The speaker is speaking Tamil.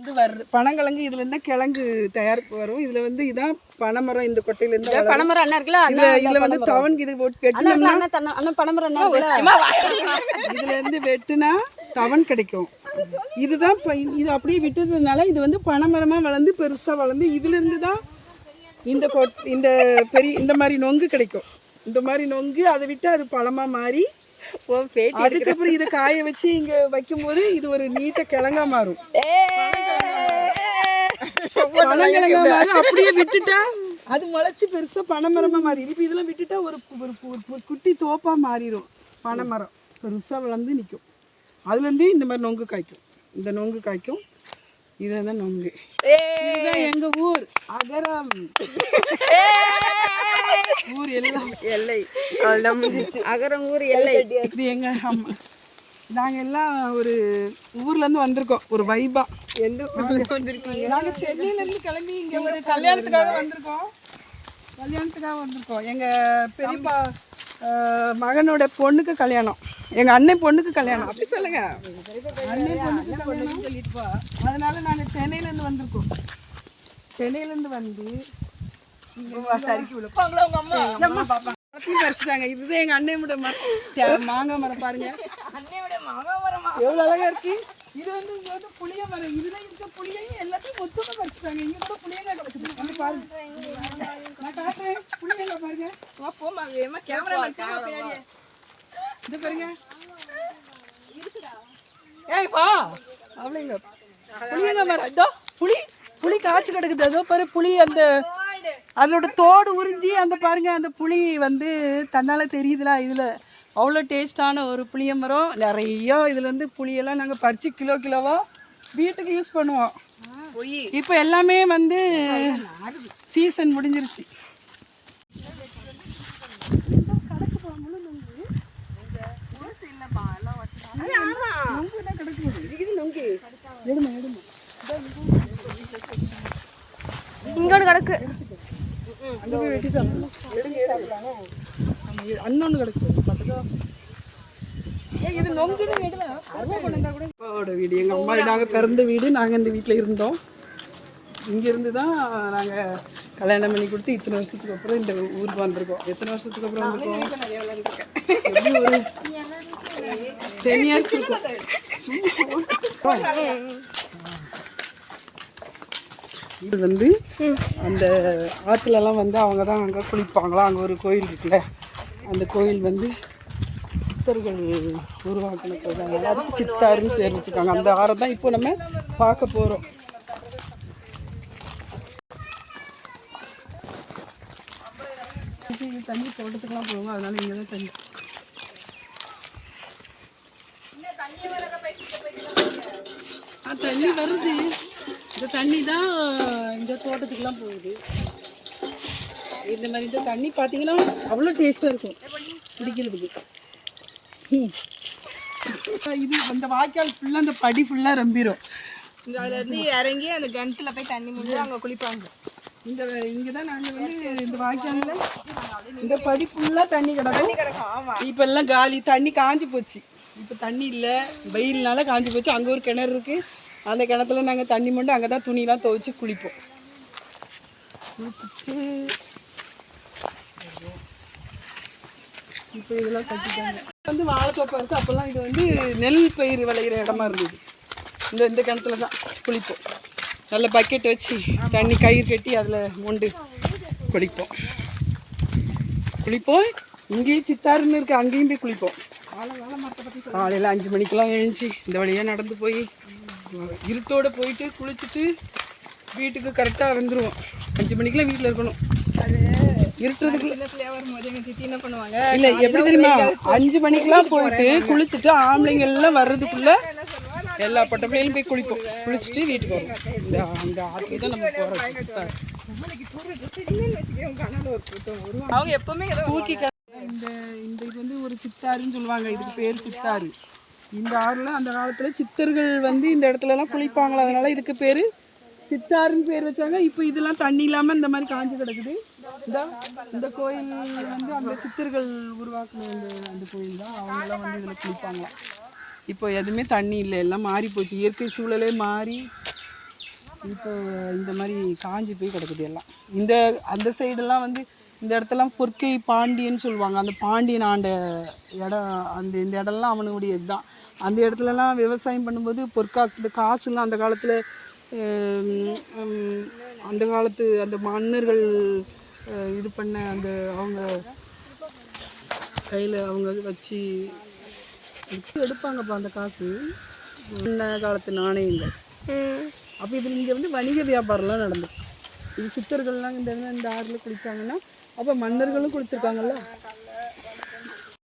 இருந்து வர்ற பனங்கிழங்கு இதுல இருந்து கிழங்கு தயாரிப்பு வரும். இதுல வந்து இதான் பனைமரம், இந்த கொட்டையில இருந்து பனைமரம் அண்ணா இருக்குல்ல, இதுல வந்து தவன் இது வெட்டினோம்னா பனைமரம் அண்ணா இருக்குல்ல, இதுல இருந்து வெட்டுனா தவன் கிடைக்கும். இதுதான் இது அப்படியே விட்டதுனால இது வந்து பனைமரமா வளர்ந்து பெருசா வளர்ந்து இதுல இருந்து தான் இந்த பெரிய இந்த மாதிரி நொங்கு கிடைக்கும். இந்த மாதிரி நொங்கு அதை விட்டு அது பழமா மாறி அதுக்கப்புறம் இதை காய வச்சு இங்க வைக்கும் போது இது ஒரு நீட்ட கிழங்கா மாறும். பனங்கிழங்கா மாறும். அப்படியே விட்டுட்டா அது முளைச்சு பெருசா பனைமரமா மாறிடும். இப்ப இதெல்லாம் விட்டுட்டா ஒரு குட்டி தோப்பா மாறிடும். பனைமரம் பெருசா வளர்ந்து நிற்கும். அதுல இருந்து இந்த மாதிரி நொங்கு காய்க்கும். இந்த நொங்கு காய்க்கும். இதுதான் நொங்கு. இதுதான் எங்க ஊர் அகரம். ஊர் எல்லாம் எல்லை அகரம் ஊர் எல்லை. இது எங்க அம்மா நாங்க எல்லாம் ஒரு ஊர்ல இருந்து வந்திருக்கோம். ஒரு வைபா நாங்க சென்னையில இருந்து கிளம்பி இங்க ஒரு கல்யாணத்துக்காக வந்திருக்கோம். எங்க பெரியப்பா மகனோட பொண்ணுக்கு கல்யாணம். எங்க அண்ணன் பொண்ணுக்கு கல்யாணம். அப்படி சொல்லுங்க. அண்ணன் பொண்ணுக்கு கல்யாணம் சொல்லிட்டு அதனால நாங்க சென்னையில இருந்து வந்திருக்கோம். சென்னையில இருந்து வந்து பறிச்சுட்டாங்க. இதுதான் எங்க அண்ணனோட மாங்காய் மரம். பாருங்க எவ்வளவு அழகா இருக்கு. இது வந்து இங்க வந்து புளிய மரம். இதுதான் இருக்க புளியையும் எல்லாத்தையும் மொத்தமா பறிச்சுட்டாங்க. இங்க கூட புளியங்காய் கிடக்குது. பாருங்க நான் காட்டுறேன். புளியங்காய் பாருங்க. இது பாருங்க. ஏய் வா அவ்வளோங்க புளியங்காய் மரம். இதோ புளி காய்ச்சி கிடக்குது. அதோ பாரு புளி அந்த அதோட தோடு உறிஞ்சி அந்த பாருங்க அந்த புளி வந்து தன்னால் தெரியுதுல. இதில் அவ்வளோ டேஸ்டான ஒரு புளிய மரம். நிறைய இதில் வந்து புளியெல்லாம் நாங்கள் பறித்து கிலோவா வீட்டுக்கு யூஸ் பண்ணுவோம். இப்போ எல்லாமே வந்து சீசன் முடிஞ்சிருச்சு. இங்கோடு கிடக்கு. வெட்டி சாப்பிடலாம். அண்ணொன்று கிடக்கு. இது நொங்குன்னு கூட வீடு. எங்கள் அம்மா நாங்கள் பிறந்த வீடு. நாங்கள் இந்த வீட்டில் இருந்தோம். இங்கேருந்து தான் நாங்கள் கல்யாணம் பண்ணி கொடுத்து இத்தனை வருஷத்துக்கு அப்புறம் இந்த ஊருக்கு வந்திருக்கோம். எத்தனை வருஷத்துக்கு அப்புறம் வந்திருக்கோம்? ஒரு 10 years இருக்கும். இது வந்து அந்த ஆற்றுலலாம் வந்து அவங்க தான் அங்கே குளிப்பாங்களாம். அங்கே ஒரு கோயில் இருக்குல்ல, அந்த கோயில் வந்து சித்தர்கள் உருவாக்கினது. அதுக்கு சித்தாருன்னு பேர் வச்சுருக்காங்க. அந்த ஆறை தான் இப்போ நம்ம பார்க்க போகிறோம். தண்ணி தோட்டத்துக்குலாம் போவோம். அதனால இங்கே தான் தண்ணி. தண்ணி வருது. இந்த தண்ணி தான் இந்த தோட்டத்துக்குலாம் போகுது. இந்த மாதிரி இந்த தண்ணி பார்த்தீங்கன்னா அவ்வளோ டேஸ்ட்டாக இருக்கும் குடிக்கிறதுக்கு. இது அந்த வாய்க்கால் ஃபுல்லாக அந்த படி ஃபுல்லாக ரம்பிடும். அதுலேருந்து இறங்கி அந்த கிணத்துல போய் தண்ணி முடிஞ்சு அங்கே குளிப்பாங்க. இங்கே தான் நாங்கள் வந்து இந்த வாய்க்காலில் இந்த படி ஃபுல்லாக தண்ணி கிடக்கும். இப்போ எல்லாம் காலி. தண்ணி காஞ்சி போச்சு. இப்போ தண்ணி இல்லை. வெயில்னால காஞ்சி போச்சு. அங்கே ஒரு கிணறு இருக்குது. அந்த கிணத்துல நாங்கள் தண்ணி மட்டும் அங்கே தான் துணியெலாம் துவைச்சி குளிப்போம். குளிச்சுட்டு இப்போ இதெல்லாம் கட்டிட்டாங்க. வந்து வாழைத்தோப்பா இருக்குது. அப்போல்லாம் இது வந்து நெல் பயிர் விளையிற இடமா இருந்தது. இந்த கிணத்துல தான் குளிப்போம். நல்ல பக்கெட் வச்சு தண்ணி கயிறு கட்டி அதில் மொண்டு குளிப்போம். இங்கேயும் சித்தாருன்னு இருக்குது. அங்கேயும் போய் குளிப்போம். காலையில் 5 மணிக்கெல்லாம் எழுந்துச்சி இந்த வழியாக நடந்து போய் இருட்டோடு போயிட்டு குளிச்சுட்டு வீட்டுக்கு கரெக்டாக வந்துடுவோம். 5 மணிக்கெலாம் வீட்டில் இருக்கணும். இருட்டுறதுக்குள்ள என்ன பண்ணுவாங்க இல்லை எப்படி தெரியுமா, 5 மணிக்கெலாம் போயிட்டு குளிச்சுட்டு ஆம்பளைங்க எல்லாம் வர்றதுக்குள்ளே எல்லா பட்டப்பள்ளையிலும் போய் குளிப்போம். குளிச்சுட்டு வீட்டுக்கு வருவோம். அந்த ஆற்றுக்கு தான் நம்ம போகிறோம். அவங்க எப்பவுமே தூக்கி இந்த இது வந்து ஒரு சித்தாருன்னு சொல்லுவாங்க. இதுக்கு பேர் சித்தாறு. இந்த ஆறுல அந்த காலத்துல சித்தர்கள் வந்து இந்த இடத்துலலாம் குளிப்பாங்களா. அதனால இதுக்கு பேர் சித்தாருன்னு பேர் வச்சாங்க. இப்போ இதெல்லாம் தண்ணி இல்லாமல் இந்த மாதிரி காஞ்சி கிடக்குது. இந்த கோயில் வந்து அந்த சித்தர்கள் உருவாக்குன அந்த கோயில் தான். அவங்களாம் வந்து இதில் குளிப்பாங்களாம். இப்போ எதுவுமே தண்ணி இல்லை. எல்லாம் மாறி போச்சு. இயற்கை சூழலே மாறி இப்போ இந்த மாதிரி காஞ்சி போய் கிடக்குது எல்லாம். அந்த சைடெல்லாம் வந்து இந்த இடத்தெல்லாம் பொற்கை பாண்டியன்னு சொல்லுவாங்க. அந்த பாண்டியன் ஆண்ட இடம், இந்த இடம்லாம் அவனுடைய இதுதான். அந்த இடத்துலலாம் விவசாயம் பண்ணும்போது பொற்காசு, இந்த காசுலாம் அந்த காலத்தில் அந்த காலத்து அந்த மன்னர்கள் இது பண்ண அந்த அவங்க கையில் அவங்க வச்சு எடுப்பாங்கப்பா அந்த காசு. முன்ன காலத்து நாணயங்கள். அப்போ இதில் இங்கே வந்து வணிக வியாபாரம்லாம் நடந்துருக்கு. இது சித்தர்கள்லாம் இந்த ஆறில் குளித்தாங்கன்னா அப்போ மன்னர்களும் குளிச்சிருக்காங்கல்ல.